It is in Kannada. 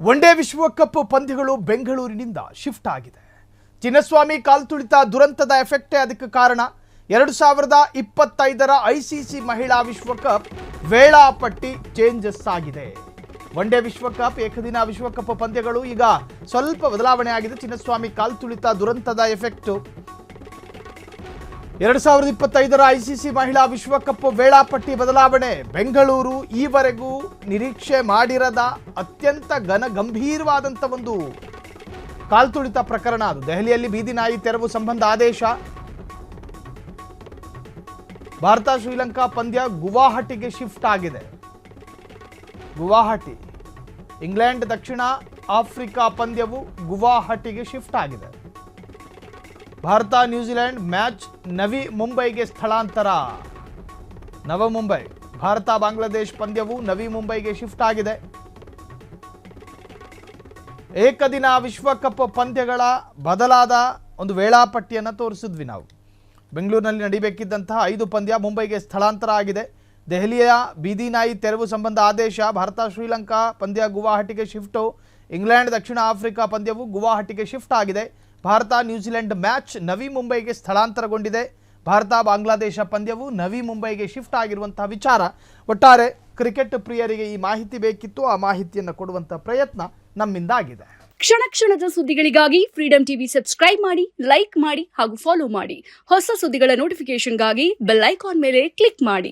ಒನ್ ಡೇ ವಿಶ್ವಕಪ್ ಪಂದ್ಯಗಳು ಬೆಂಗಳೂರಿನಿಂದ ಶಿಫ್ಟ್ ಆಗಿದೆ. ಚಿನ್ನಸ್ವಾಮಿ ಕಾಲ್ತುಳಿತ ದುರಂತದ ಎಫೆಕ್ಟೇ ಅದಕ್ಕೆ ಕಾರಣ. 2025ರ ಐಸಿಸಿ ಮಹಿಳಾ ವಿಶ್ವಕಪ್ ವೇಳಾಪಟ್ಟಿ ಚೇಂಜಸ್ ಆಗಿದೆ. ಒನ್ ಡೇ ವಿಶ್ವಕಪ್ ಏಕದಿನ ವಿಶ್ವಕಪ್ ಪಂದ್ಯಗಳು ಈಗ ಸ್ವಲ್ಪ ಬದಲಾವಣೆ ಆಗಿದೆ. ಚಿನ್ನಸ್ವಾಮಿ ಕಾಲ್ತುಳಿತ ದುರಂತದ ಎಫೆಕ್ಟ್ 2025ರ ಐಸಿಸಿ ಮಹಿಳಾ ವಿಶ್ವಕಪ್ ವೇಳಾಪಟ್ಟಿ ಬದಲಾವಣೆ. ಬೆಂಗಳೂರು ಈವರೆಗೂ ನಿರೀಕ್ಷೆ ಮಾಡಿರದ ಅತ್ಯಂತ ಗಂಭೀರವಾದಂಥ ಒಂದು ಕಾಲ್ತುಳಿತ ಪ್ರಕರಣ ಅದು. ದೆಹಲಿಯಲ್ಲಿ ಬೀದಿ ನಾಯಿ ತೆರವು ಸಂಬಂಧ ಆದೇಶ. ಭಾರತ ಶ್ರೀಲಂಕಾ ಪಂದ್ಯ ಗುವಾಹಟಿಗೆ ಶಿಫ್ಟ್ ಆಗಿದೆ. ಗುವಾಹಟಿ, ಇಂಗ್ಲೆಂಡ್ ದಕ್ಷಿಣ ಆಫ್ರಿಕಾ ಪಂದ್ಯವು ಗುವಾಹಟಿಗೆ ಶಿಫ್ಟ್ ಆಗಿದೆ. ಭಾರತ ನ್ಯೂಜಿಲೆಂಡ್ ಮ್ಯಾಚ್ ನವಿ ಮುಂಬೈಗೆ ಸ್ಥಳಾಂತರ. ನವ ಮುಂಬೈ. ಭಾರತ ಬಾಂಗ್ಲಾದೇಶ್ ಪಂದ್ಯವು ನವಿ ಮುಂಬೈಗೆ ಶಿಫ್ಟ್ ಆಗಿದೆ. ಏಕದಿನ ವಿಶ್ವಕಪ್ ಪಂದ್ಯಗಳ ಬದಲಾದ ಒಂದು ವೇಳಾಪಟ್ಟಿಯನ್ನು ತೋರಿಸಿದ್ವಿ ನಾವು. ಬೆಂಗಳೂರಿನಲ್ಲಿ ನಡೀಬೇಕಿದ್ದಂತಹ 5 ಪಂದ್ಯ ಮುಂಬೈಗೆ ಸ್ಥಳಾಂತರ ಆಗಿದೆ. ದೆಹಲಿಯ ಬೀದಿ ನಾಯಿ ತೆರವು ಸಂಬಂಧ ಆದೇಶ. ಭಾರತ ಶ್ರೀಲಂಕಾ ಪಂದ್ಯ ಗುವಾಹಟಿಗೆ ಶಿಫ್ಟು. ಇಂಗ್ಲೆಂಡ್ ದಕ್ಷಿಣ ಆಫ್ರಿಕಾ ಪಂದ್ಯವು ಗುವಾಹಟಿಗೆ ಶಿಫ್ಟ್ ಆಗಿದೆ. ಭಾರತ ನ್ಯೂಜಿಲೆಂಡ್ ಮ್ಯಾಚ್ ನವಿ ಮುಂಬೈಗೆ ಸ್ಥಳಾಂತರಗೊಂಡಿದೆ. ಭಾರತ ಬಾಂಗ್ಲಾದೇಶ ಪಂದ್ಯವು ನವಿ ಮುಂಬೈಗೆ ಶಿಫ್ಟ್ ಆಗಿರುವಂತಹ ವಿಚಾರ. ಒಟ್ಟಾರೆ ಕ್ರಿಕೆಟ್ ಪ್ರಿಯರಿಗೆ ಈ ಮಾಹಿತಿ ಬೇಕಿತ್ತು. ಆ ಮಾಹಿತಿಯನ್ನು ಕೊಡುವಂತಹ ಪ್ರಯತ್ನ ನಮ್ಮಿಂದ ಆಗಿದೆ. ಕ್ಷಣ ಕ್ಷಣದ ಸುದ್ದಿಗಳಿಗಾಗಿ ಫ್ರೀಡಂ ಟಿವಿ ಸಬ್ಸ್ಕ್ರೈಬ್ ಮಾಡಿ, ಲೈಕ್ ಮಾಡಿ ಹಾಗೂ ಫಾಲೋ ಮಾಡಿ. ಹೊಸ ಸುದ್ದಿಗಳ ನೋಟಿಫಿಕೇಶನ್ಗಾಗಿ ಬೆಲ್ ಐಕಾನ್ ಮೇಲೆ ಕ್ಲಿಕ್ ಮಾಡಿ.